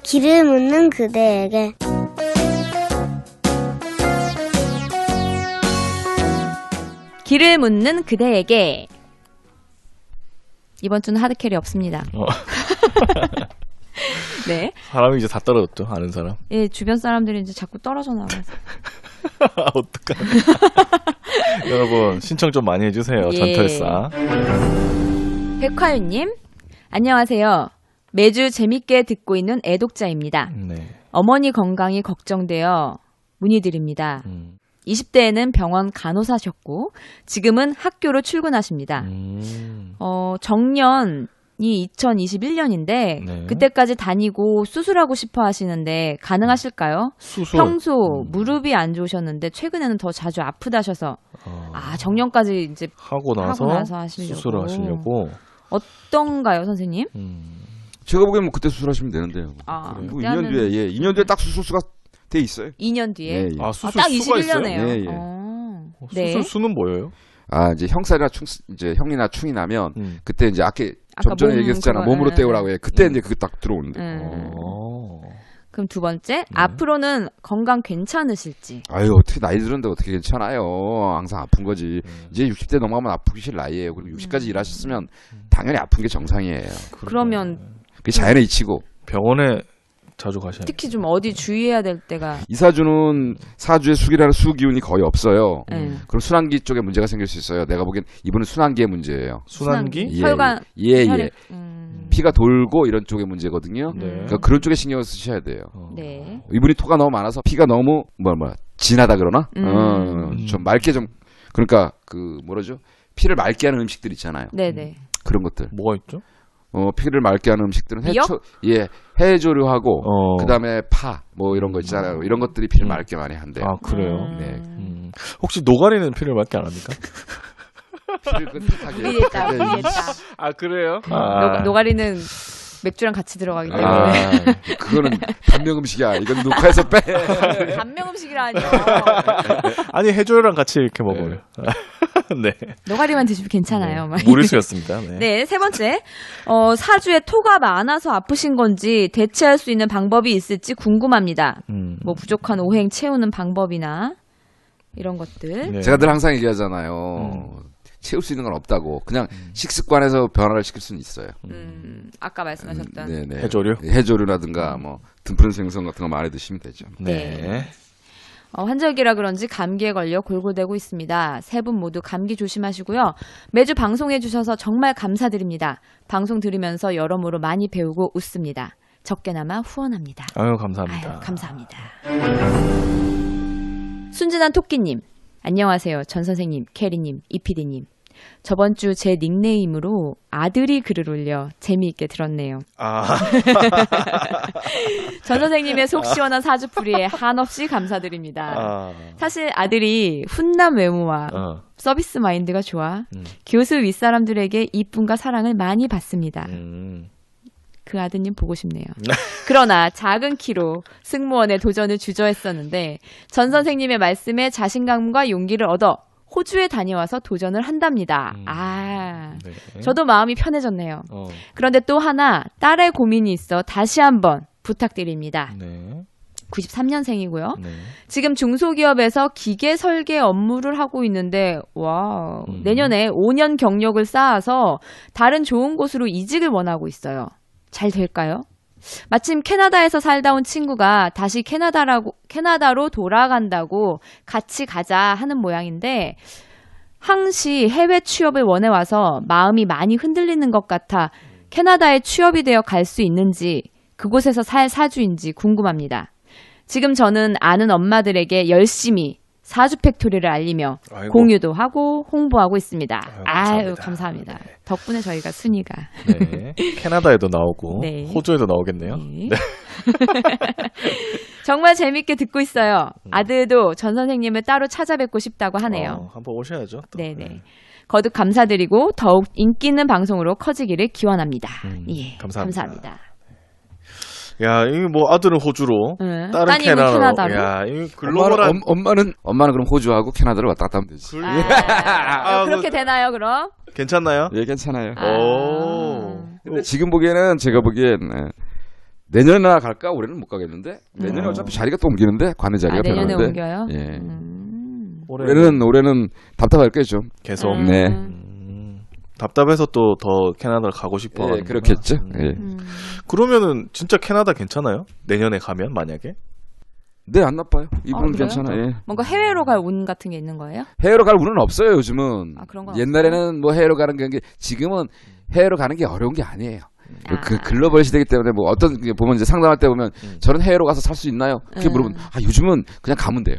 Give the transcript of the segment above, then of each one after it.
길을 묻는 그대에게. 길을 묻는 그대에게. 이번 주는 하드캐리 없습니다. 네. 사람이 이제 다 떨어졌죠, 아는 사람. 예, 주변 사람들이 이제 자꾸 떨어져 나가서. 어떡하나. 여러분, 신청 좀 많이 해주세요, 예. 전털사. 백화윤님, 안녕하세요. 매주 재밌게 듣고 있는 애독자입니다. 네. 어머니 건강이 걱정되어 문의드립니다. 20대에는 병원 간호사셨고 지금은 학교로 출근하십니다. 정년이 2021년인데 네. 그때까지 다니고 수술하고 싶어 하시는데 가능하실까요? 수술. 평소 무릎이 안 좋으셨는데 최근에는 더 자주 아프다셔서 정년까지 이제 하고 나서 하시려고. 수술을 하시려고. 어떤가요, 선생님? 제가 보기엔 뭐 그때 수술하시면 되는데요. 뭐 2년 뒤에 2년 뒤에 딱 수술수가 돼 있어요. 2년 뒤에. 예, 예. 수술 딱 수가 있어요? 21년이에요. 예, 예. 네. 수술 수는 뭐예요? 이제 형살이나 이제 형이나 충이 나면 그때 이제 아까 전에 얘기했잖아. 그거, 몸으로 떼우라고 해. 그때 이제 그게 딱 들어오는데. 그럼 두 번째, 앞으로는 건강 괜찮으실지. 아유, 어떻게 나이 들었는데 어떻게 괜찮아요. 항상 아픈 거지. 이제 60대 넘어가면 아프실 나이에요. 그리고 60까지 일하셨으면 당연히 아픈 게 정상이에요. 그러면 그게 자연의 이치고. 병원에 자주 가셔야 돼요. 특히 좀 어디 주의해야 될 때가. 이사주는 사주에 수기라는 수기운이 거의 없어요. 그럼 순환기 쪽에 문제가 생길 수 있어요. 내가 보기엔 이분은 순환기의 문제예요. 순환기? 예, 혈관. 예. 피가 돌고 이런 쪽의 문제거든요. 네. 그러니까 그런 쪽에 신경을 쓰셔야 돼요. 네. 이분이 토가 너무 많아서 피가 너무 진하다 그러나? 좀 맑게 좀 그러니까 그 뭐라죠? 피를 맑게 하는 음식들 있잖아요. 네네. 그런 것들. 뭐가 있죠? 피를 맑게 하는 음식들은 미역? 해조류하고 그다음에 파 뭐 이런 거 있잖아요. 이런 것들이 피를 맑게 많이 한대요. 아, 그래요? 네. 혹시 노가리는 피를 맑게 안 합니까? 피를 끈적하게. 우리겠다. 아, 그래요? 노가리는 맥주랑 같이 들어가기 때문에. 그거는 단명 음식이야. 이건 녹화해서 빼. 단명 음식이라니요. 아니, 해조류랑 같이 이렇게 먹어요. 네. 노가리만 드시면 괜찮아요. 무리수였습니다. 네. 네, 세 번째. 사주에 토가 많아서 아프신 건지 대체할 수 있는 방법이 있을지 궁금합니다. 뭐 부족한 오행 채우는 방법이나 이런 것들. 네. 제가 늘 항상 얘기하잖아요. 채울 수 있는 건 없다고. 그냥 식습관에서 변화를 시킬 수는 있어요. 아까 말씀하셨던. 네네. 해조류라든가 뭐 등푸른 생선 같은 거 많이 드시면 되죠. 네. 환절기라 그런지 감기에 걸려 골골대고 있습니다. 세 분 모두 감기 조심하시고요. 매주 방송해 주셔서 정말 감사드립니다. 방송 들으면서 여러모로 많이 배우고 웃습니다. 적게나마 후원합니다. 아유, 감사합니다. 아유, 감사합니다. 순진한 토끼님, 안녕하세요. 전 선생님, 캐리님, 이피디님. 저번 주 제 닉네임으로 아들이 글을 올려 재미있게 들었네요. 전 선생님의 속 시원한 사주풀이에 한없이 감사드립니다. 사실 아들이 훈남 외모와 서비스 마인드가 좋아 교수 윗사람들에게 이쁨과 사랑을 많이 받습니다. 그 아드님 보고 싶네요. 그러나 작은 키로 승무원의 도전을 주저했었는데 전 선생님의 말씀에 자신감과 용기를 얻어 호주에 다녀와서 도전을 한답니다. 네. 저도 마음이 편해졌네요. 그런데 또 하나 딸의 고민이 있어 다시 한번 부탁드립니다. 네. 93년생이고요. 네. 지금 중소기업에서 기계 설계 업무를 하고 있는데 내년에 5년 경력을 쌓아서 다른 좋은 곳으로 이직을 원하고 있어요. 잘 될까요? 마침 캐나다에서 살다 온 친구가 다시 캐나다로 돌아간다고 같이 가자 하는 모양인데 항시 해외 취업을 원해 와서 마음이 많이 흔들리는 것 같아 캐나다에 취업이 되어 갈 수 있는지 그곳에서 살 사주인지 궁금합니다. 지금 저는 아는 엄마들에게 열심히 사주 팩토리를 알리며 공유도 하고 홍보하고 있습니다. 감사합니다. 네. 덕분에 저희가 순위가. 네. 캐나다에도 나오고 네. 호주에도 나오겠네요. 네. 정말 재밌게 듣고 있어요. 아들도 전 선생님을 따로 찾아뵙고 싶다고 하네요. 한번 오셔야죠. 또. 네네. 거듭 감사드리고 더욱 인기 있는 방송으로 커지기를 기원합니다. 예, 감사합니다. 야, 이거 뭐 아들은 호주로, 네. 딸은 따님은 캐나다로. 캐나다로. 야, 이거 글로벌한. 엄마는 그럼 호주하고 캐나다를 왔다 갔다 하면 되지. 그렇게 되나요, 그럼? 괜찮나요? 예, 괜찮아요. 오. 근데 지금 보기에는 제가 보기엔 내년이나 갈까? 올해는 못 가겠는데 내년에 어차피 자리가 또 옮기는데 관의 자리가 내년에 변하는데. 옮겨요? 예. 올해는 답답할 거죠. 계속. 네. 답답해서 또 더 캐나다를 가고 싶어. 예, 그렇겠죠. 예. 그러면은 진짜 캐나다 괜찮아요? 내년에 가면 만약에? 네, 안 나빠요. 이분은 그래요? 괜찮아요. 예. 뭔가 해외로 갈 운 같은 게 있는 거예요? 해외로 갈 운은 없어요, 요즘은. 아, 그런 건 옛날에는 뭐 해외로 가는 게 지금은 해외로 가는 게 어려운 게 아니에요. 그 글로벌 시대이기 때문에 뭐 어떤 게 보면 이제 상담할 때 보면 저는 해외로 가서 살 수 있나요? 그렇게 물어보면 요즘은 그냥 가면 돼요.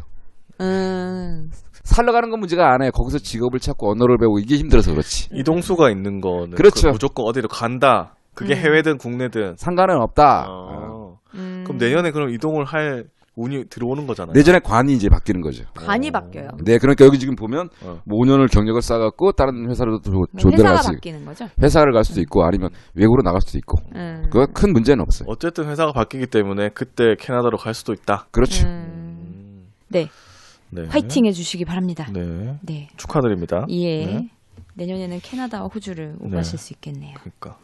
살러 가는 건 문제가 안 해요. 거기서 직업을 찾고 언어를 배우고 이게 힘들어서 그렇지. 이동수가 있는 거는 그렇죠. 무조건 어디로 간다. 그게 해외든 국내든 상관은 없다. 그럼 내년에 그럼 이동을 할 운이 들어오는 거잖아요. 내년에 관이 이제 바뀌는 거죠. 관이 바뀌어요. 네, 그러니까 여기 지금 보면 뭐 5년을 경력을 쌓아갖고 다른 회사로도 좋은 데를 갈 회사가 수 바뀌는 거죠? 회사를 갈 수도 있고 아니면 외국으로 나갈 수도 있고 그거 큰 문제는 없어요. 어쨌든 회사가 바뀌기 때문에 그때 캐나다로 갈 수도 있다. 그렇죠. 네. 네. 화이팅 해주시기 바랍니다. 네. 네. 축하드립니다. 예. 네. 내년에는 캐나다와 호주를 오가실 수 있겠네요. 그러니까.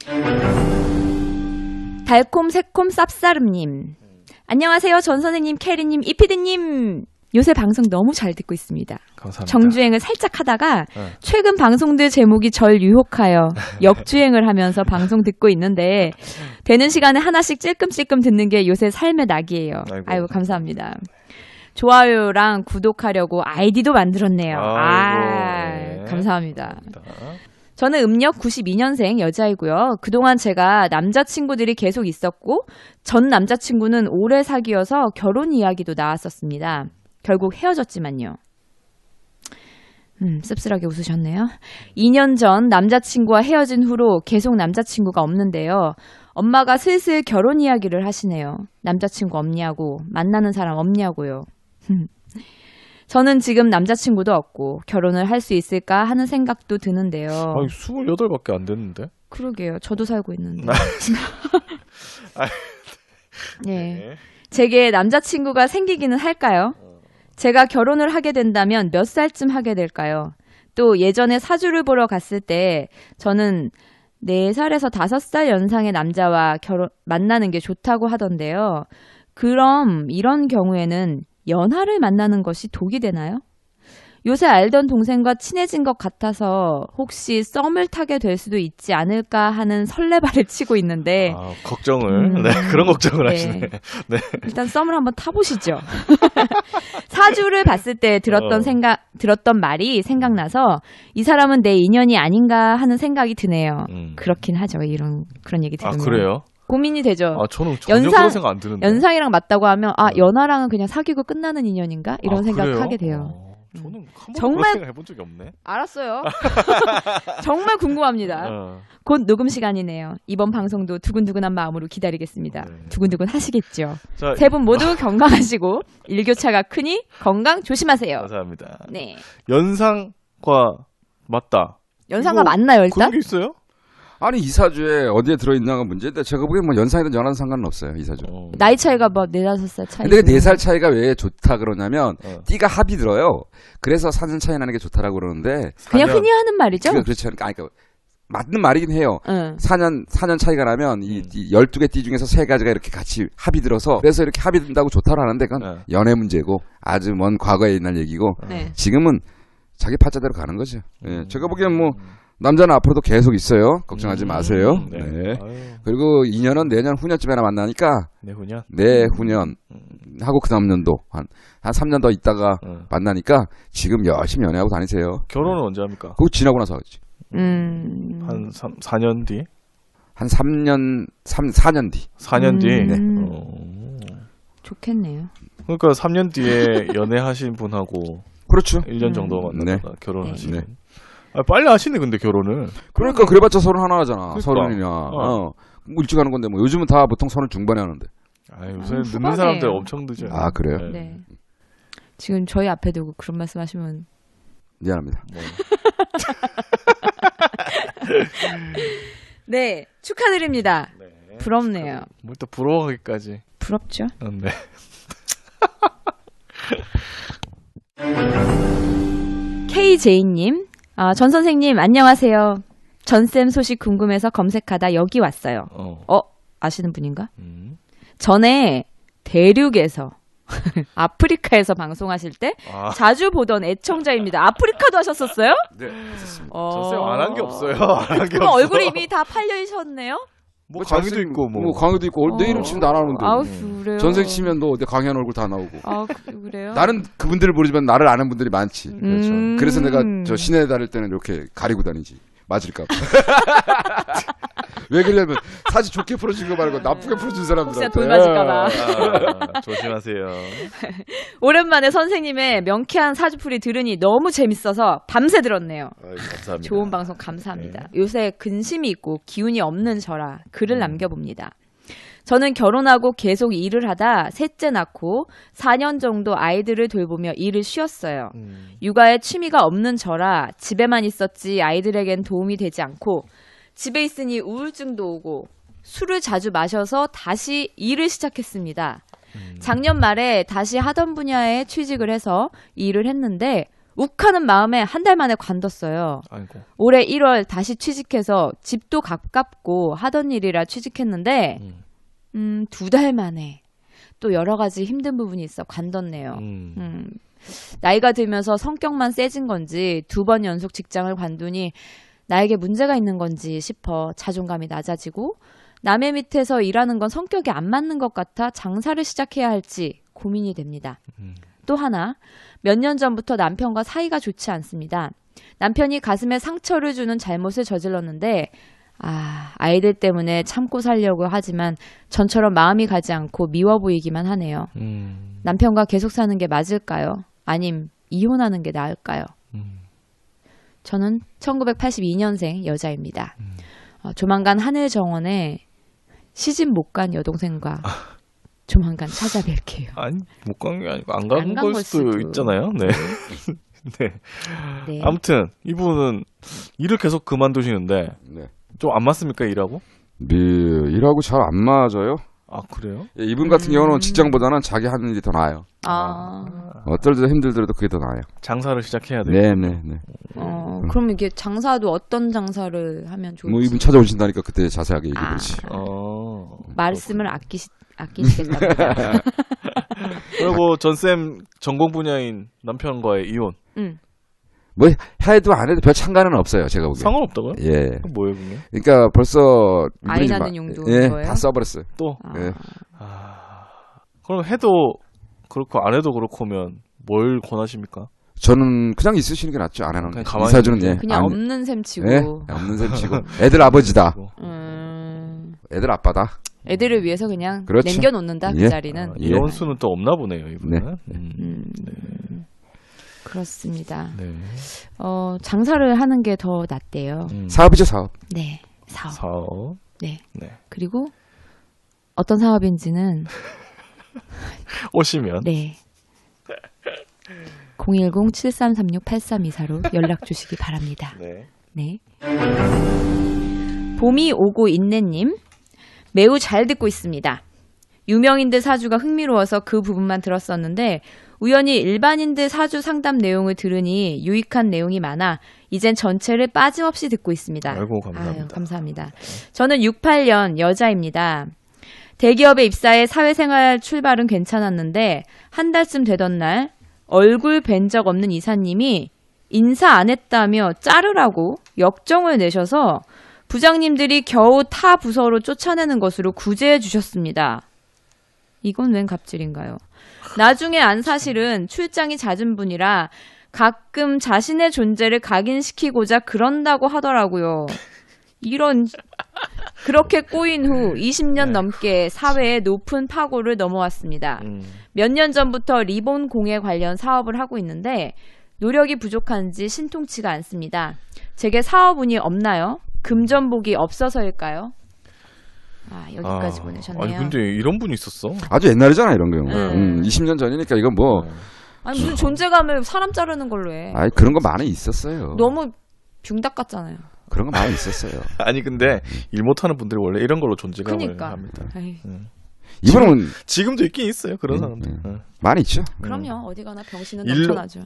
달콤 새콤 쌉싸름님. 안녕하세요. 전 선생님, 캐리님, 이피디님. 요새 방송 너무 잘 듣고 있습니다. 감사합니다. 정주행을 살짝 하다가 최근 방송들 제목이 절 유혹하여 역주행을 하면서 방송 듣고 있는데 되는 시간에 하나씩 찔끔찔끔 듣는 게 요새 삶의 낙이에요. 아이고 감사합니다. 좋아요랑 구독하려고 아이디도 만들었네요. 네. 감사합니다. 저는 음력 92년생 여자이고요. 그동안 제가 남자친구들이 계속 있었고 전 남자친구는 오래 사귀어서 결혼 이야기도 나왔었습니다. 결국 헤어졌지만요. 씁쓸하게 웃으셨네요. 2년 전 남자친구와 헤어진 후로 계속 남자친구가 없는데요. 엄마가 슬슬 결혼 이야기를 하시네요. 남자친구 없냐고, 만나는 사람 없냐고요. 저는 지금 남자친구도 없고 결혼을 할 수 있을까 하는 생각도 드는데요. 아니, 28밖에 안 됐는데? 그러게요. 저도 살고 있는데. 네. 네. 제게 남자친구가 생기기는 할까요? 제가 결혼을 하게 된다면 몇 살쯤 하게 될까요? 또 예전에 사주를 보러 갔을 때 저는 4살에서 5살 연상의 남자와 만나는 게 좋다고 하던데요. 그럼 이런 경우에는 연하를 만나는 것이 독이 되나요? 요새 알던 동생과 친해진 것 같아서 혹시 썸을 타게 될 수도 있지 않을까 하는 설레발을 치고 있는데 걱정을 네, 그런 걱정을 하시네. 네. 일단 썸을 한번 타보시죠. 사주를 봤을 때 들었던 말이 생각나서 이 사람은 내 인연이 아닌가 하는 생각이 드네요. 그렇긴 하죠. 그런 얘기 들으면. 그래요? 고민이 되죠. 저는 전혀 그런 생각 안 드는데. 연상이랑 맞다고 하면 연하랑은 그냥 사귀고 끝나는 인연인가? 이런 생각을 하게 돼요. 저는 정말 생각 해본 적이 없네. 알았어요. 정말 궁금합니다. 곧 녹음 시간이네요. 이번 방송도 두근두근한 마음으로 기다리겠습니다. 네. 두근두근 하시겠죠. 자, 세 분 모두 건강하시고 일교차가 크니 건강 조심하세요. 감사합니다. 네. 연상과 맞다. 연상과 맞나요 일단? 그런 게 있어요? 아니 이사주에 어디에 들어있냐가 문제인데 제가 보기엔 뭐 연상이든 연하든 상관은 없어요 이사주. 나이 차이가 뭐 4-5살 차이. 근데 4살 차이가 왜 좋다 그러냐면 띠가 합이 들어요. 그래서 4년 차이 나는 게 좋다라고 그러는데 그냥 흔히 하는 말이죠? 그렇지 않으니까 맞는 말이긴 해요. 4년 차이가 나면 이 12개 띠 중에서 3가지가 이렇게 같이 합이 들어서 그래서 이렇게 합이 든다고 좋다고 하는데 그건 연애 문제고 아주 먼 과거에 있는 얘기고 지금은 자기 팔자대로 가는 거죠. 예. 제가 보기엔 뭐 남자는 앞으로도 계속 있어요. 걱정하지 마세요. 네. 그리고 2년은 내년 후년쯤에나 만나니까 내후년 하고 그 다음 년도 한 3년 더 있다가 만나니까 지금 열심히 연애하고 다니세요. 결혼은 언제 합니까? 그거 지나고 나서 하지. 한 4년 뒤? 한 4년 뒤. 4년 뒤? 네. 좋겠네요. 그러니까 3년 뒤에 연애하신 분하고 그렇죠. 1년 정도 만나다가 결혼하시는. 네. 빨리 하시네 근데 결혼을. 그러니까 그래봤자 31 하잖아. 그러니까. 30이냐. 뭐 일찍 하는 건데 뭐 요즘은 다 보통 30 중반에 하는데. 요새 늦는 사람들 엄청 늦어요. 아 그래요? 네. 지금 저희 앞에 두고 그런 말씀하시면 미안합니다. 네 축하드립니다. 부럽네요. 뭘 또 부러워하기까지. 부럽죠. 네. KJ님, 전 선생님 안녕하세요. 전쌤 소식 궁금해서 검색하다 여기 왔어요. 아시는 분인가? 전에 대륙에서 아프리카에서 방송하실 때 자주 보던 애청자입니다. 아프리카도 하셨었어요? 네, 했었습니다. 전쌤 안 한 게 없어요. 안 한 게 그럼 없어. 얼굴이 이미 다 팔려있었네요? 뭐 강의도 있고 뭐. 강의도 있고 내 이름 치면 다 나오는데. 아, 그래요? 전생 치면 너 내 강의하는 얼굴 다 나오고. 아, 그래요? 나는 그분들을 모르지만 나를 아는 분들이 많지. 그렇죠. 그래서 내가 저 시내 다닐 때는 이렇게 가리고 다니지. 맞을까 봐. 왜 그러냐면 사실 좋게 풀어준 거 말고 나쁘게 풀어준 사람들한테. 혹시나 돌 맞을까 봐. 조심하세요. 오랜만에 선생님의 명쾌한 사주풀이 들으니 너무 재밌어서 밤새 들었네요. 감사합니다. 좋은 방송 감사합니다. 요새 근심이 있고 기운이 없는 저라 글을 남겨봅니다. 저는 결혼하고 계속 일을 하다 셋째 낳고 4년 정도 아이들을 돌보며 일을 쉬었어요. 육아에 취미가 없는 저라 집에만 있었지 아이들에겐 도움이 되지 않고 집에 있으니 우울증도 오고 술을 자주 마셔서 다시 일을 시작했습니다. 작년 말에 다시 하던 분야에 취직을 해서 일을 했는데 욱하는 마음에 한 달 만에 관뒀어요. 아이고. 올해 1월 다시 취직해서 집도 가깝고 하던 일이라 취직했는데 2달 만에 또 여러 가지 힘든 부분이 있어 관뒀네요. 나이가 들면서 성격만 세진 건지 2번 연속 직장을 관두니 나에게 문제가 있는 건지 싶어 자존감이 낮아지고 남의 밑에서 일하는 건 성격이 안 맞는 것 같아 장사를 시작해야 할지 고민이 됩니다. 또 하나, 몇 년 전부터 남편과 사이가 좋지 않습니다. 남편이 가슴에 상처를 주는 잘못을 저질렀는데 아이들 때문에 참고 살려고 하지만 전처럼 마음이 가지 않고 미워 보이기만 하네요. 남편과 계속 사는 게 맞을까요? 아님 이혼하는 게 나을까요? 저는 1982년생 여자입니다. 조만간 하늘 정원에 시집 못 간 여동생과 조만간 찾아뵐게요. 아니 못 간 게 아니고 안 간 걸 수도 있잖아요. 네. 네. 네. 아무튼 이분은 일을 계속 그만두시는데 네. 좀 안 맞습니까 일하고? 네, 일하고 잘 안 맞아요. 아 그래요? 예, 이분 같은 경우는 직장보다는 자기 하는 일이 더 나아요. 어떨 때 힘들더라도 그게 더 나아요. 장사를 시작해야 돼요. 네네네. 그럼 이게 장사도 어떤 장사를 하면 좋을지. 뭐 이분 찾아오신다니까 그때 자세하게 얘기해보지. 말씀을 아끼시겠답니다. 그리고 전쌤 전공 분야인 남편과의 이혼. 뭐 해도 안 해도 별 상관은 없어요. 제가 보기엔. 상관없다고요? 예. 그럼 뭐예요 그게? 그러니까 벌써 아이 낳는 용도인 예, 거예요? 다 써버렸어요. 또? 예. 그럼 해도 그렇고 안 해도 그렇고면 뭘 권하십니까? 저는 그냥 있으시는 게 낫죠. 안 하는 그냥 가만히 이사주는 있는 게. 예. 그냥 없는 셈 치고. 예? 없는 셈 치고. 애들 아버지다. 애들 아빠다. 애들을 위해서 그냥 그렇죠. 남겨놓는다 그 예. 자리는. 이혼수는 또 없나 보네요 이분은. 그렇습니다. 네. 장사를 하는 게 더 낫대요. 사업이죠 사업. 네, 사업. 네. 네. 그리고 어떤 사업인지는 오시면. 네. 010-7336-8324로 연락 주시기 바랍니다. 네. 네. 봄이 오고 있네님, 매우 잘 듣고 있습니다. 유명인들 사주가 흥미로워서 그 부분만 들었었는데 우연히 일반인들 사주 상담 내용을 들으니 유익한 내용이 많아 이젠 전체를 빠짐없이 듣고 있습니다. 아이고 감사합니다. 아유, 감사합니다. 저는 68년 여자입니다. 대기업에 입사해 사회생활 출발은 괜찮았는데 한 달쯤 되던 날 얼굴 뵌 적 없는 이사님이 인사 안 했다며 자르라고 역정을 내셔서 부장님들이 겨우 타 부서로 쫓아내는 것으로 구제해 주셨습니다. 이건 웬 갑질인가요? 나중에 안 사실은 출장이 잦은 분이라 가끔 자신의 존재를 각인시키고자 그런다고 하더라고요. 그렇게 꼬인 후 20년 넘게 사회에 높은 파고를 넘어왔습니다. 몇 년 전부터 리본 공예 관련 사업을 하고 있는데 노력이 부족한지 신통치가 않습니다. 제게 사업운이 없나요? 금전복이 없어서일까요? 여기까지 보내셨네요. 아니 근데 이런 분이 있었어? 아주 옛날이잖아 이런 거. 20년 전이니까 이건 뭐. 아니 무슨 존재감을 사람 자르는 걸로 해. 아니 그런 거 많이 있었어요. 너무 붕닭 같잖아요. 그런 거 많이 있었어요. 아니 근데 일 못하는 분들이 원래 이런 걸로 존재감을 그러니까. 합니다. 이분은 지금도 있긴 있어요 그런 사람들. 많이 있죠. 그럼요. 어디 가나 병신은 일로- 넘쳐나죠.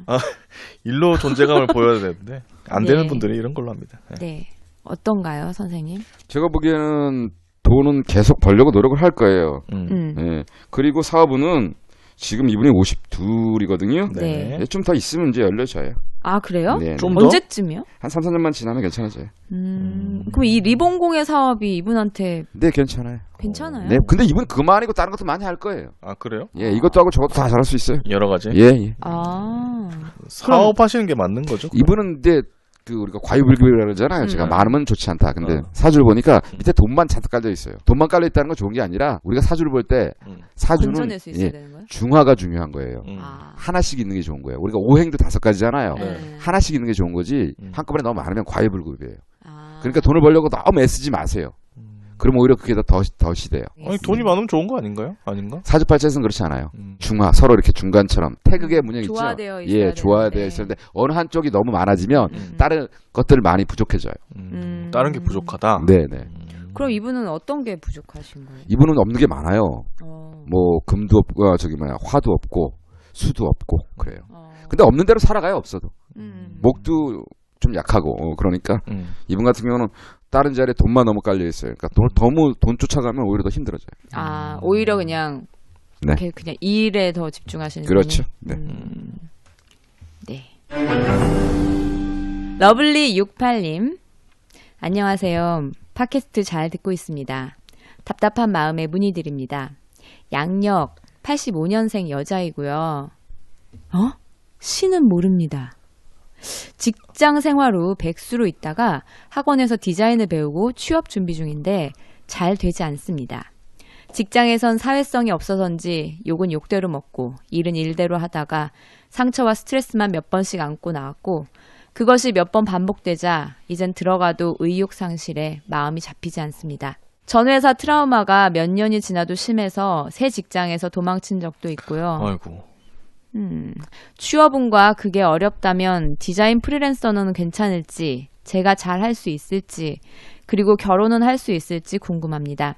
일로 존재감을 보여야 되는데 안 네. 되는 분들이 이런 걸로 합니다. 네. 어떤가요, 선생님? 제가 보기에는 돈은 계속 벌려고 노력을 할 거예요. 예. 그리고 사업은 지금 이분이 52이거든요. 네. 좀 더 있으면 이제 열려져요. 아, 그래요? 네, 좀 네. 더? 언제쯤이요? 한 3, 4년만 지나면 괜찮아져요. 그럼 이 리본공예 사업이 이분한테 네, 괜찮아요. 괜찮아요? 네, 근데 이분 그것만 아니고 다른 것도 많이 할 거예요. 아 그래요? 예, 이것도 하고 저것도 다 잘할 수 있어요. 여러 가지 예, 예. 아. 사업하시는 게 맞는 거죠? 이분은 이제 그 우리가 과유불급이라고 그러잖아요. 제가 많으면 좋지 않다. 근데 사주를 보니까 밑에 돈만 잔뜩 깔려 있어요. 돈만 깔려 있다는 건 좋은 게 아니라 우리가 사주를 볼 때 사주는 건져낼 수 있어야 되는 거예요? 중화가 중요한 거예요. 아. 하나씩 있는 게 좋은 거예요. 우리가 오행도 5가지잖아요. 네. 하나씩 있는 게 좋은 거지 한꺼번에 너무 많으면 과유불급이에요. 아. 그러니까 돈을 벌려고 너무 애쓰지 마세요. 그럼 오히려 그게 더 시대요. 아니 돈이 많으면 좋은 거 아닌가요? 아닌가? 사주팔자에서는 그렇지 않아요. 중화 서로 이렇게 중간처럼 태극의 문양 있죠. 조화되어 있어야 예, 조화되어 되는데. 있어야 되는데 어느 한쪽이 너무 많아지면 다른 것들 많이 부족해져요. 다른 게 부족하다. 네, 네. 그럼 이분은 어떤 게 부족하신 거예요? 이분은 없는 게 많아요. 어. 뭐 금도 없고 화도 없고 수도 없고 그래요. 어. 근데 없는 대로 살아가요. 없어도 음. 목도 좀 약하고 그러니까 이분 같은 경우는 다른 자리에 돈만 너무 깔려 있어요. 그러니까 너무 돈 쫓아가면 오히려 더 힘들어져요. 아, 오히려 그냥 네. 이렇게 그냥 일에 더 집중하시는 그렇죠. 분이? 네. 네. 러블리 68님. 안녕하세요. 팟캐스트 잘 듣고 있습니다. 답답한 마음에 문의드립니다. 양력 85년생 여자이고요. 씨는 모릅니다. 직장 생활 후 백수로 있다가 학원에서 디자인을 배우고 취업 준비 중인데 잘 되지 않습니다. 직장에선 사회성이 없어서인지 욕은 욕대로 먹고 일은 일대로 하다가 상처와 스트레스만 몇 번씩 안고 나왔고 그것이 몇 번 반복되자 이젠 들어가도 의욕 상실에 마음이 잡히지 않습니다. 전 회사 트라우마가 몇 년이 지나도 심해서 새 직장에서 도망친 적도 있고요. 아이고. 취업운과 그게 어렵다면 디자인 프리랜서는 괜찮을지, 제가 잘 할 수 있을지, 그리고 결혼은 할 수 있을지 궁금합니다.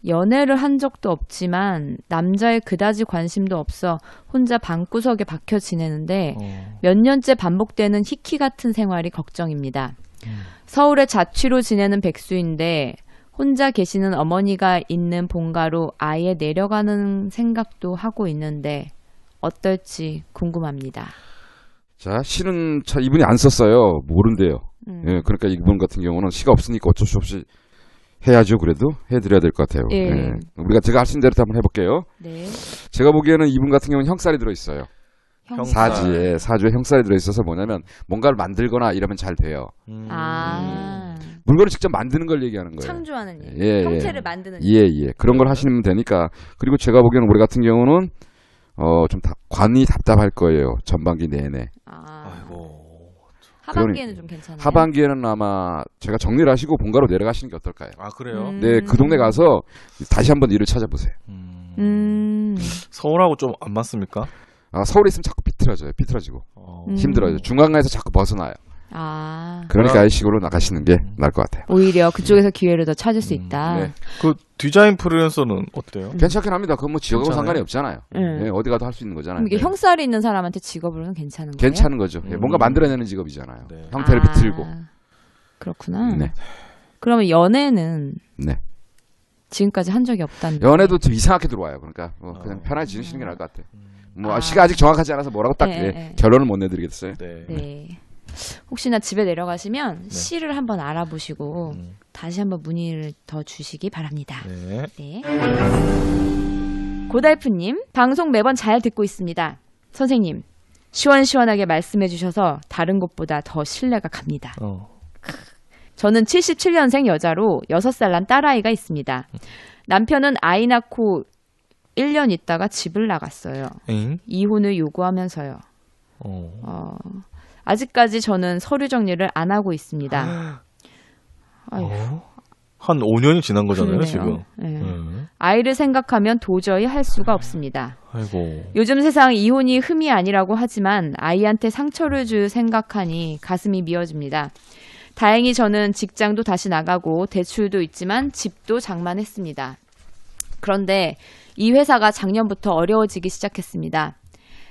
연애를 한 적도 없지만 남자에 그다지 관심도 없어 혼자 방구석에 박혀 지내는데 몇 년째 반복되는 희키 같은 생활이 걱정입니다. 서울에 자취로 지내는 백수인데 혼자 계시는 어머니가 있는 본가로 아예 내려가는 생각도 하고 있는데 어떨지 궁금합니다. 자, 시는 이분이 안 썼어요. 모른대요. 예, 그러니까 이분 같은 경우는 시가 없으니까 어쩔 수 없이 해야죠. 그래도 해드려야 될 것 같아요. 예. 예. 우리가 제가 하신 대로 한번 해볼게요. 네. 제가 보기에는 이분 같은 경우는 형살이 들어있어요. 형살. 사주에 형살이 들어있어서 뭐냐면 뭔가를 만들거나 이러면 잘 돼요. 물건을 직접 만드는 걸 얘기하는 거예요. 창조하는 일. 예, 형태를 만드는 예, 예. 그런 걸 하시면 되니까. 그리고 제가 보기에는 우리 같은 경우는 좀 관이 답답할 거예요. 전반기 내내. 아이고. 하반기에는 좀 괜찮아요. 하반기에는 아마 제가 정리를 하시고 본가로 내려가시는 게 어떨까요? 아 그래요? 네, 그 동네 가서 다시 한번 일을 찾아보세요. 서울하고 좀 안 맞습니까? 서울에 있으면 자꾸 삐뚤어지고 힘들어요. 중간가에서 자꾸 벗어나요. 그러니까 아예 시골로 나가시는 게 나을 것 같아요. 오히려 그쪽에서 기회를 더 찾을 수 있다. 네. 그 디자인 프리랜서는 어때요? 괜찮긴 합니다. 그건 뭐 지역하고 괜찮아요? 상관이 없잖아요. 네, 어디 가도 할 수 있는 거잖아요. 그럼 이게 네. 형살이 있는 사람한테 직업으로는 괜찮은 거예요? 괜찮은 거죠. 예, 뭔가 만들어내는 직업이잖아요. 네. 형태를 비틀고. 그렇구나. 네. 그러면 연애는 네. 지금까지 한 적이 없다는 연애도 좀 이상하게 들어와요. 그러니까 그냥 편하게 지내시는 게 나을 것 같아요. 시가 아직 정확하지 않아서 뭐라고 딱 결론을 못 내드리겠어요. 네. 네. 혹시나 집에 내려가시면 시를 한번 알아보시고 다시 한번 문의를 더 주시기 바랍니다. 네. 네. 고달프님, 방송 매번 잘 듣고 있습니다. 선생님, 시원시원하게 말씀해 주셔서 다른 곳보다 더 신뢰가 갑니다. 저는 77년생 여자로 6살 난 딸아이가 있습니다. 남편은 아이 낳고 1년 있다가 집을 나갔어요. 이혼을 요구하면서요. 아직까지 저는 서류 정리를 안 하고 있습니다. 한 5년이 지난 거잖아요, 그러네요. 지금. 네. 아이를 생각하면 도저히 할 수가 없습니다. 아이고. 요즘 세상 이혼이 흠이 아니라고 하지만 아이한테 상처를 줄 생각하니 가슴이 미어집니다. 다행히 저는 직장도 다시 나가고 대출도 있지만 집도 장만했습니다. 그런데 이 회사가 작년부터 어려워지기 시작했습니다.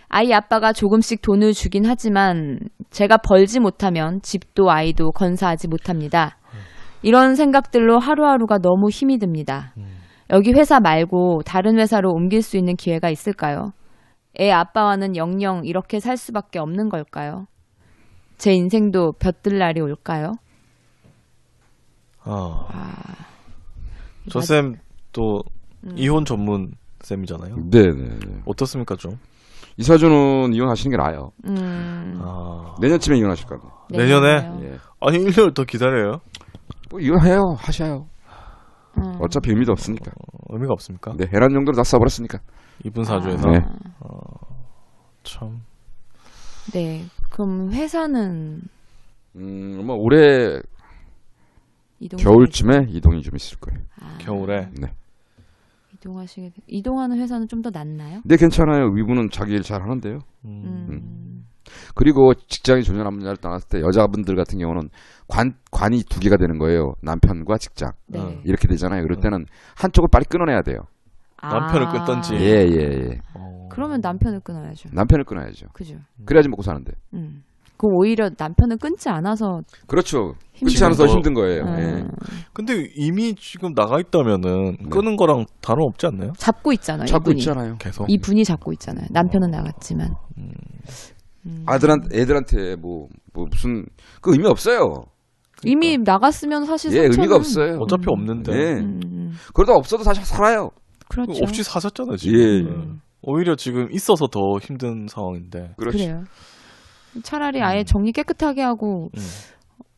아이 아빠가 조금씩 돈을 주긴 하지만 제가 벌지 못하면 집도 아이도 건사하지 못합니다. 이런 생각들로 하루하루가 너무 힘이 듭니다. 여기 회사 말고 다른 회사로 옮길 수 있는 기회가 있을까요? 애 아빠와는 영영 이렇게 살 수밖에 없는 걸까요? 제 인생도 볕들 날이 올까요? 저 쌤 또 이혼 전문 쌤이잖아요. 네네. 어떻습니까 좀? 이사주는 이혼하시는 게 나아요. 내년쯤에 이혼하실 거예요. 내년에? 예. 아니 1년을 더 기다려요? 뭐 이혼해요. 하셔요. 어차피 의미도 없으니까. 의미가 없습니까? 네, 해란 정도로 다 써버렸으니까. 이분 사주에서? 네. 참. 네. 그럼 회사는 뭐 올해 겨울쯤에 이동이 좀 있을 거예요. 겨울에? 네. 이동하는 회사는 좀 더 낫나요? 네, 괜찮아요. 위부는 자기 일 잘 하는데요. 그리고 직장이 조전 남자를 떠났을 때 여자분들 같은 경우는 관이 두 개가 되는 거예요. 남편과 직장. 네. 이렇게 되잖아요. 그럴 때는 한쪽을 빨리 끊어내야 돼요. 남편을 끊던지. 예. 그러면 남편을 끊어야죠. 남편을 끊어야죠. 그죠. 그래야지 먹고 사는데. 그럼 오히려 남편을 끊지 않아서 그렇죠. 힘든 끊지 않아서 거. 힘든 거예요. 예. 근데 이미 지금 나가 있다면은 네. 끄는 거랑 다름없지 않나요? 잡고 있잖아요. 잡고 이분이. 있잖아요. 계속. 이분이 잡고 있잖아요. 남편은 나갔지만. 애들한테 뭐 무슨 그 의미 없어요. 이미 나갔으면 사실 예, 상처는 의미가 없어요. 어차피 없는데. 예. 그러다 없어도 다시 살아요. 그렇죠. 없이 사셨잖아요 지금. 예. 오히려 지금 있어서 더 힘든 상황인데. 그렇죠. 그래요. 차라리 아예 정리 깨끗하게 하고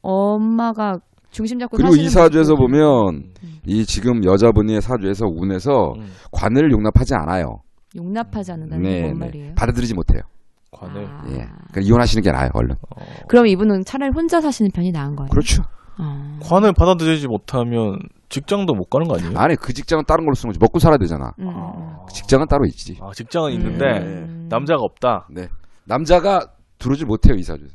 엄마가 중심 잡고 그리고 사시는 이 사주에서 모습. 보면 이 지금 여자분의 사주에서 운에서 관을 용납하지 않아요. 용납하지 않는다는 게 뭔 말이에요? 받아들이지 못해요. 관을. 예. 그러니까 이혼하시는 게 나아요, 얼른. 그럼 이분은 차라리 혼자 사시는 편이 나은 거예요? 그렇죠. 관을 받아들이지 못하면 직장도 못 가는 거 아니에요? 아니 그 직장은 다른 걸로 쓰는 거지. 먹고 살아야 되잖아. 그 직장은 따로 있지. 직장은 있는데 남자가 없다. 네. 남자가 들어오질 못해요, 이 사주에서.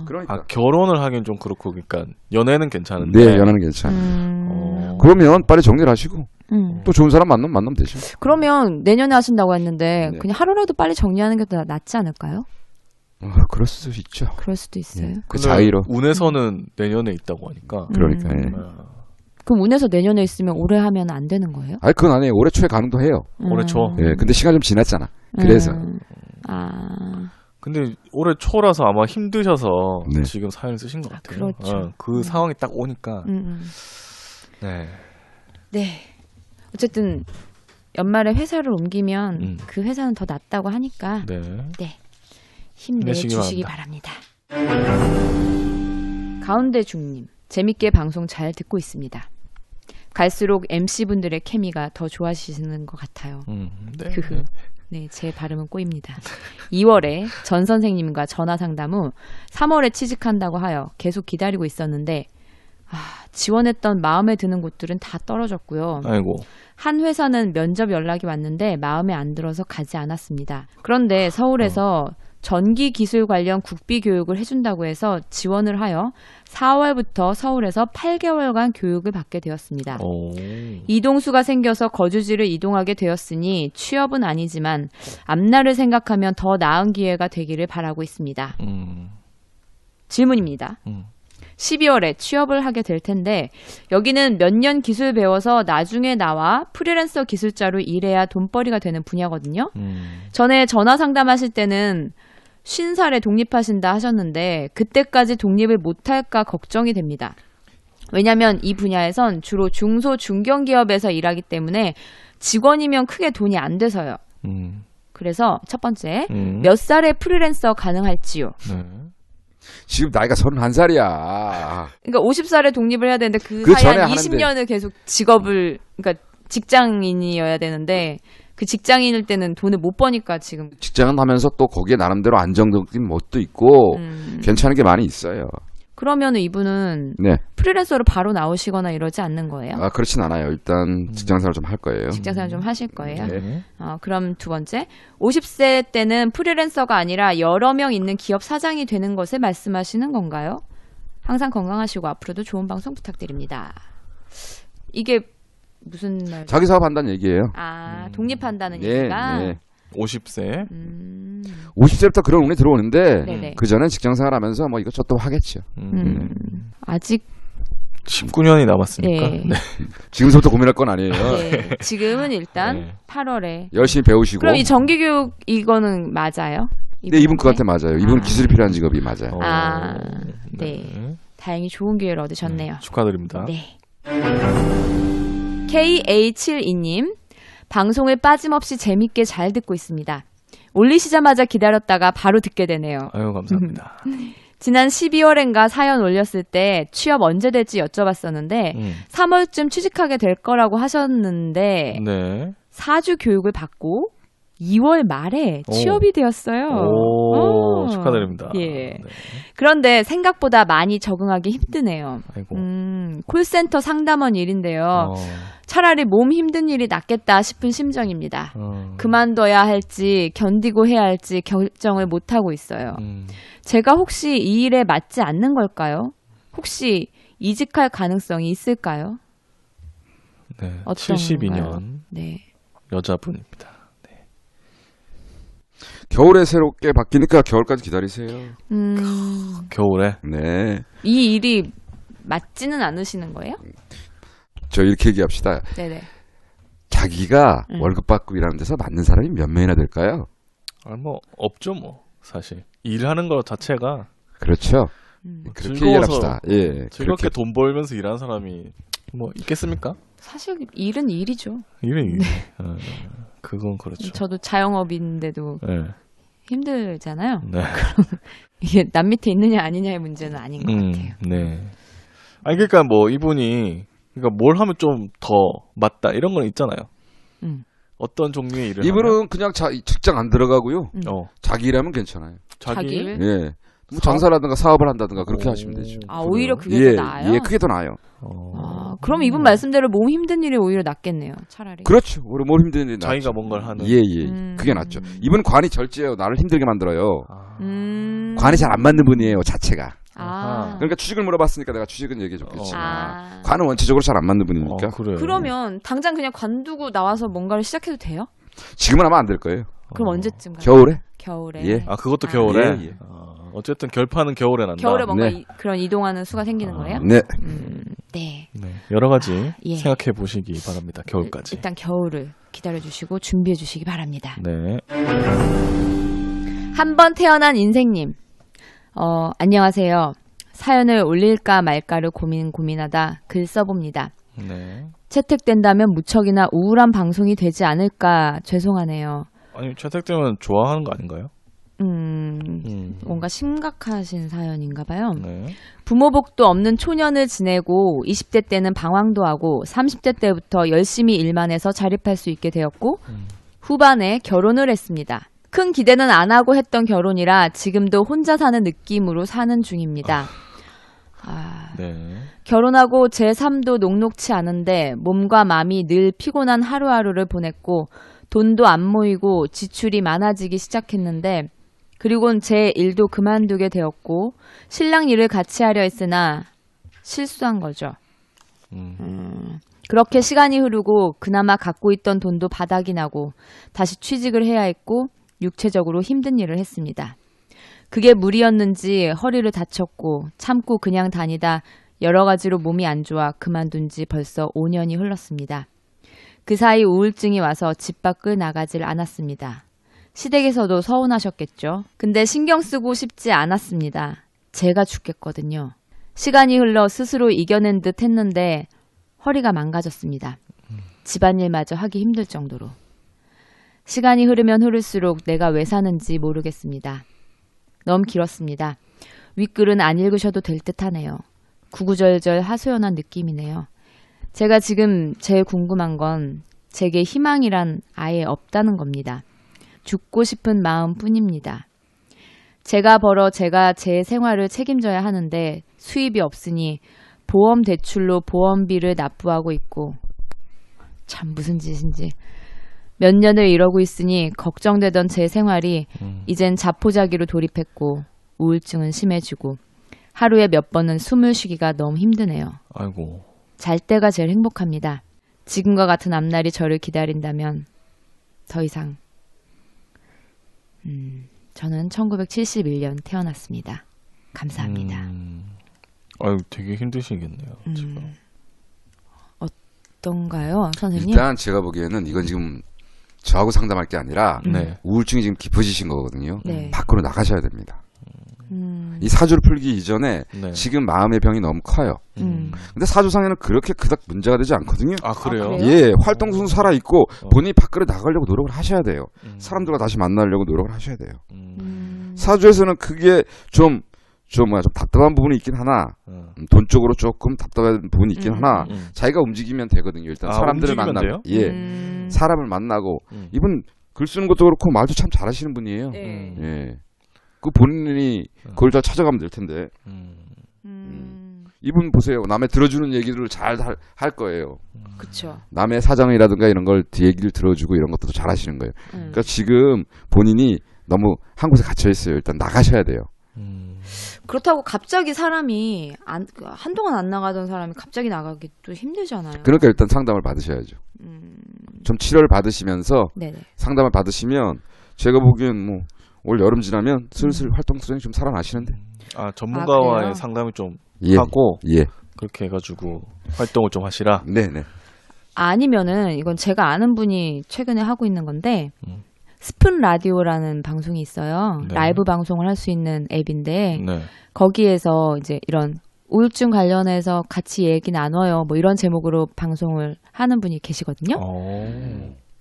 그러니까. 결혼을 하긴 좀 그렇고, 그러니까 연애는 괜찮은데. 네, 연애는 괜찮아요. 그러면 빨리 정리를 하시고 또 좋은 사람 만나면 되죠. 그러면 내년에 하신다고 했는데 네. 그냥 하루라도 빨리 정리하는 게 더 낫지 않을까요? 그럴 수도 있죠. 그럴 수도 있어요. 그 자의로. 운에서는 내년에 있다고 하니까. 그러니까. 예. 그럼 운에서 내년에 있으면 올해 하면 안 되는 거예요? 아니 그건 아니에요. 올해 초에 가능도 해요. 올해 초. 예, 근데 시간 좀 지났잖아. 그래서. 근데 올해 초라서 아마 힘드셔서 네. 지금 사연을 쓰신 것 같아요. 그렇죠. 그 상황이 딱 오니까. 네. 네. 어쨌든 연말에 회사를 옮기면 그 회사는 더 낫다고 하니까 네. 힘내주시기 바랍니다. 가운데 중님, 재밌게 방송 잘 듣고 있습니다. 갈수록 MC분들의 케미가 더 좋아지시는 것 같아요. 네. 네, 제 발음은 꼬입니다. 2월에 전 선생님과 전화 상담 후 3월에 취직한다고 하여 계속 기다리고 있었는데 지원했던 마음에 드는 곳들은 다 떨어졌고요. 아이고. 한 회사는 면접 연락이 왔는데 마음에 안 들어서 가지 않았습니다. 그런데 서울에서 전기 기술 관련 국비 교육을 해준다고 해서 지원을 하여 4월부터 서울에서 8개월간 교육을 받게 되었습니다. 이동수가 생겨서 거주지를 이동하게 되었으니 취업은 아니지만 앞날을 생각하면 더 나은 기회가 되기를 바라고 있습니다. 질문입니다. 12월에 취업을 하게 될 텐데 여기는 몇 년 기술 배워서 나중에 나와 프리랜서 기술자로 일해야 돈벌이가 되는 분야거든요. 전에 전화 상담하실 때는 50살에 독립하신다 하셨는데 그때까지 독립을 못할까 걱정이 됩니다. 왜냐하면 이 분야에선 주로 중소 중견기업에서 일하기 때문에 직원이면 크게 돈이 안 돼서요. 그래서 첫 번째, 몇 살에 프리랜서 가능할지요? 네. 지금 나이가 31살이야. 그러니까 50살에 독립을 해야 되는데 그 그 사이 전에 한 하는데. 20년을 계속 직업을, 그러니까 직장인이어야 되는데 그 직장인일 때는 돈을 못 버니까 지금. 직장은 하면서 또 거기에 나름대로 안정적인 멋도 있고 괜찮은 게 많이 있어요. 그러면 이분은 네. 프리랜서로 바로 나오시거나 이러지 않는 거예요? 그렇진 않아요. 일단 직장생활 좀 할 거예요. 직장생활 좀 하실 거예요? 네. 그럼 두 번째, 50세 때는 프리랜서가 아니라 여러 명 있는 기업 사장이 되는 것을 말씀하시는 건가요? 항상 건강하시고 앞으로도 좋은 방송 부탁드립니다. 이게 무슨 말? 자기 사업한다는 얘기예요. 독립한다는 네, 얘기가? 네. 50세. 50세부터 그런 운이 들어오는데 네네. 그 전엔 직장생활하면서 뭐 이것저것 또 하겠죠. 아직 19년이 남았으니까. 네. 네. 지금부터 고민할 건 아니에요. 네. 지금은 일단 네. 8월에 열심히 배우시고. 그럼 이 정기교육 이거는 맞아요? 네, 이분 그한테 맞아요. 이분 기술이 필요한 직업이 맞아요. 네. 다행히 좋은 기회를 얻으셨네요. 축하드립니다. 네. KA72님, 방송을 빠짐없이 재밌게 잘 듣고 있습니다. 올리시자마자 기다렸다가 바로 듣게 되네요. 아유, 감사합니다. 지난 12월엔가 사연 올렸을 때 취업 언제 될지 여쭤봤었는데 3월쯤 취직하게 될 거라고 하셨는데 네. 4주 교육을 받고 2월 말에 취업이 되었어요. 오, 축하드립니다. 예. 네. 그런데 생각보다 많이 적응하기 힘드네요. 아이고. 콜센터 상담원 일인데요. 차라리 몸 힘든 일이 낫겠다 싶은 심정입니다. 그만둬야 할지 견디고 해야 할지 결정을 못하고 있어요. 제가 혹시 이 일에 맞지 않는 걸까요? 혹시 이직할 가능성이 있을까요? 네. 어떤가요? 72년 네. 여자분입니다. 네. 겨울에 새롭게 바뀌니까 겨울까지 기다리세요. 겨울에? 네. 이 일이 맞지는 않으시는 거예요? 저 이렇게 얘기합시다. 네네. 자기가 월급 받고 일하는 데서 맞는 사람이 몇 명이나 될까요? 뭐 없죠 뭐 사실 일하는 것 자체가 그렇죠. 그렇게 즐거워서 이해합시다. 예, 즐겁게 그렇게. 돈 벌면서 일하는 사람이 뭐 있겠습니까? 사실 일은 일이죠. 일은 일. 그건 그렇죠. 저도 자영업인데도 네. 힘들잖아요. 네. 이게 남 밑에 있느냐 아니냐의 문제는 아닌 것 같아요. 네. 아니 그러니까 뭐 이분이 그러니까 뭘 하면 좀 더 맞다 이런 건 있잖아요. 어떤 종류의 일을 이분은 하면? 그냥 직장 안 들어가고요. 자기 일하면 괜찮아요. 자기 일? 예. 뭐 장사라든가 사업을 한다든가 그렇게 하시면 되죠. 오히려 그게 더 나아요? 예, 그게 더 나아요. 그럼 이분 말씀대로 몸 힘든 일이 오히려 낫겠네요. 차라리. 그렇죠. 우리 뭘 힘든 일이 자기가 낫죠. 뭔가를 하는. 예. 그게 낫죠. 이분은 관이 절제해요. 나를 힘들게 만들어요. 음. 관이 잘 안 맞는 분이에요. 자체가. 아. 그러니까 취직을 물어봤으니까 내가 취직은 얘기해 줬겠지만 관은 원칙적으로 잘 안 맞는 분이니까. 그래요. 그러면 당장 그냥 관두고 나와서 뭔가를 시작해도 돼요? 지금은 아마 안 될 거예요. 그럼 언제쯤 가요? 겨울에? 겨울에. 예. 그것도 겨울에. 예. 어쨌든 결판은 겨울에 난다. 겨울에 뭔가 네. 그런 이동하는 수가 생기는 거예요? 네. 네. 네. 여러 가지 예. 생각해 보시기 바랍니다. 겨울까지. 일단 겨울을 기다려주시고 준비해주시기 바랍니다. 네. 한 번 태어난 인생님. 안녕하세요. 사연을 올릴까 말까를 고민하다 글 써봅니다. 네. 채택된다면 무척이나 우울한 방송이 되지 않을까 죄송하네요. 아니 채택되면 좋아하는 거 아닌가요? 뭔가 심각하신 사연인가 봐요. 네. 부모복도 없는 초년을 지내고 20대 때는 방황도 하고 30대 때부터 열심히 일만 해서 자립할 수 있게 되었고 후반에 결혼을 했습니다. 큰 기대는 안 하고 했던 결혼이라 지금도 혼자 사는 느낌으로 사는 중입니다. 네. 결혼하고 제 삶도 녹록치 않은데 몸과 마음이 늘 피곤한 하루하루를 보냈고 돈도 안 모이고 지출이 많아지기 시작했는데 그리고는 제 일도 그만두게 되었고 신랑 일을 같이 하려 했으나 실수한 거죠. 그렇게 시간이 흐르고 그나마 갖고 있던 돈도 바닥이 나고 다시 취직을 해야 했고 육체적으로 힘든 일을 했습니다. 그게 무리였는지 허리를 다쳤고 참고 그냥 다니다 여러 가지로 몸이 안 좋아 그만둔 지 벌써 5년이 흘렀습니다. 그 사이 우울증이 와서 집 밖을 나가질 않았습니다. 시댁에서도 서운하셨겠죠. 근데 신경 쓰고 싶지 않았습니다. 제가 죽겠거든요. 시간이 흘러 스스로 이겨낸 듯 했는데 허리가 망가졌습니다. 집안일마저 하기 힘들 정도로. 시간이 흐르면 흐를수록 내가 왜 사는지 모르겠습니다. 너무 길었습니다. 윗글은 안 읽으셔도 될 듯 하네요. 구구절절 하소연한 느낌이네요. 제가 지금 제일 궁금한 건 제게 희망이란 아예 없다는 겁니다. 죽고 싶은 마음뿐입니다. 제가 벌어 제가 제 생활을 책임져야 하는데 수입이 없으니 보험 대출로 보험비를 납부하고 있고 참 무슨 짓인지 몇 년을 이러고 있으니 걱정되던 제 생활이 이젠 자포자기로 돌입했고 우울증은 심해지고 하루에 몇 번은 숨을 쉬기가 너무 힘드네요. 아이고. 잘 때가 제일 행복합니다. 지금과 같은 앞날이 저를 기다린다면 더 이상. 저는 1971년 태어났습니다. 감사합니다. 아유, 되게 힘드시겠네요. 지금. 어떤가요, 선생님? 일단 제가 보기에는 이건 지금 저하고 상담할 게 아니라 네. 우울증이 지금 깊어지신 거거든요. 네. 밖으로 나가셔야 됩니다. 이 사주를 풀기 이전에 네. 지금 마음의 병이 너무 커요. 근데 사주상에는 그렇게 그닥 문제가 되지 않거든요. 아, 그래요? 그래요? 예, 활동순 살아있고 본인이 밖으로 나가려고 노력을 하셔야 돼요. 사람들과 다시 만나려고 노력을 하셔야 돼요. 사주에서는 그게 좀 답답한 부분이 있긴 하나, 돈 쪽으로 조금 답답한 부분이 있긴 하나, 자기가 움직이면 되거든요. 일단 사람들을 만나고, 예, 사람을 만나고, 이분 글 쓰는 것도 그렇고 말도 참 잘하시는 분이에요. 예, 그 본인이 그걸 다 찾아가면 될 텐데. 이분 보세요. 남의 들어주는 얘기를 잘 할 거예요. 그쵸. 남의 사정이라든가 이런 걸 얘기를 들어주고 이런 것도 잘하시는 거예요. 그러니까 지금 본인이 너무 한 곳에 갇혀 있어요. 일단 나가셔야 돼요. 그렇다고 갑자기 사람이 한동안 안 나가던 사람이 갑자기 나가기 또 힘들잖아요. 그러니까 일단 상담을 받으셔야죠. 좀 치료를 받으시면서 네네. 상담을 받으시면 제가 보기엔 뭐 올 여름 지나면 슬슬 활동성이 좀 살아나시는데. 아, 전문가와의 그래요? 상담을 좀 예. 하고 예. 그렇게 해가지고 활동을 좀 하시라. 네네. 아니면은 이건 제가 아는 분이 최근에 하고 있는 건데 스푼 라디오라는 방송이 있어요. 네. 라이브 방송을 할 수 있는 앱인데 네. 거기에서 이제 이런 우울증 관련해서 같이 얘기 나눠요. 뭐 이런 제목으로 방송을 하는 분이 계시거든요.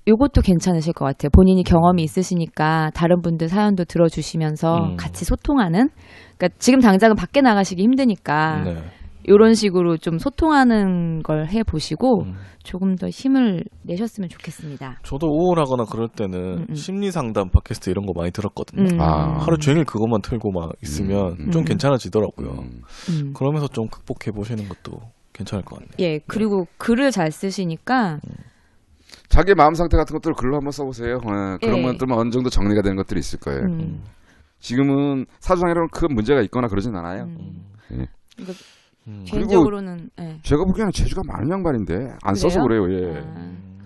요것도 괜찮으실 것 같아요. 본인이 경험이 있으시니까 다른 분들 사연도 들어주시면서 같이 소통하는. 그러니까 지금 당장은 밖에 나가시기 힘드니까 네. 이런 식으로 좀 소통하는 걸 해보시고 조금 더 힘을 내셨으면 좋겠습니다. 저도 우울하거나 그럴 때는 심리 상담 팟캐스트 이런 거 많이 들었거든요. 하루 종일 그것만 틀고 막 있으면 좀 괜찮아지더라고요. 그러면서 좀 극복해 보시는 것도 괜찮을 것 같네요. 예, 그리고 글을 잘 쓰시니까 자기 마음 상태 같은 것들을 글로 한번 써보세요. 그런 예. 것들만 어느 정도 정리가 되는 것들이 있을 거예요. 지금은 사주상에는 큰 문제가 있거나 그러진 않아요. 예. 이거 개인적으로는 예. 제가 보기에는 재주가 많은 양반인데 안 써서 그래요. 예.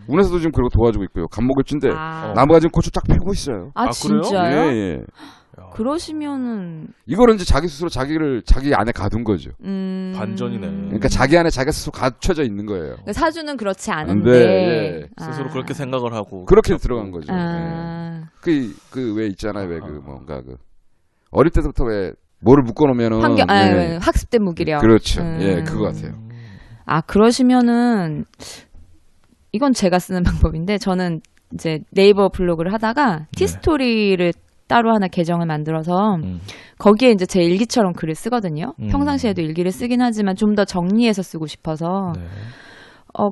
운에서도 지금 그리고 도와주고 있고요. 갑목일주인데 나무가 지금 고추 딱 펴고 있어요. 아, 진짜요? 예, 예. 그러시면은 이거는 이제 자기 스스로 자기 안에 가둔 거죠. 반전이네. 그러니까 자기 안에 자기가 스스로 갖춰져 있는 거예요. 그러니까 사주는 그렇지 않은데 네, 예. 스스로 그렇게 생각을 하고 그렇게 들어간 거죠. 아. 예. 그 왜 있잖아요. 왜 그 뭔가 그 어릴 때부터 왜 뭐를 묶어놓으면은 예. 학습된 무기력. 그렇죠. 예, 그거 같아요. 아, 그러시면은 이건 제가 쓰는 방법인데 저는 이제 네이버 블로그를 하다가 티스토리를 따로 하나 계정을 만들어서 거기에 이제 제 일기처럼 글을 쓰거든요. 평상시에도 일기를 쓰긴 하지만 좀 더 정리해서 쓰고 싶어서 네.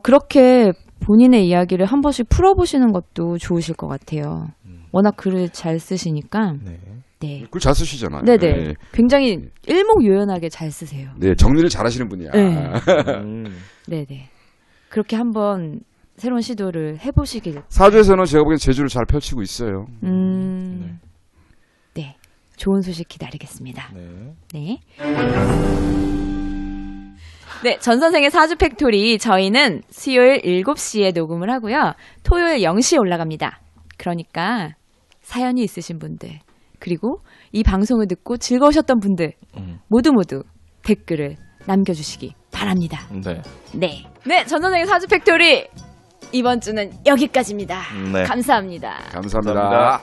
그렇게 본인의 이야기를 한 번씩 풀어보시는 것도 좋으실 것 같아요. 워낙 글을 잘 쓰시니까. 네. 네. 글 잘 쓰시잖아요. 네네. 예. 굉장히 일목요연하게 잘 쓰세요. 네, 정리를 잘 하시는 분이야. 네. 네네. 그렇게 한번 새로운 시도를 해보시길. 사주에서는 제가 보기엔 재주를 잘 펼치고 있어요. 네. 좋은 소식 기다리겠습니다. 네. 네. 네, 전 선생의 사주 팩토리 저희는 수요일 7시에 녹음을 하고요. 토요일 0시에 올라갑니다. 그러니까 사연이 있으신 분들 그리고 이 방송을 듣고 즐거우셨던 분들 모두 댓글을 남겨주시기 바랍니다. 네. 네. 네, 전 선생의 사주 팩토리 이번 주는 여기까지입니다. 네. 감사합니다. 감사합니다.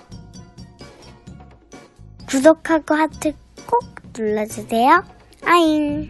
구독하고 하트 꼭 눌러주세요. 아잉.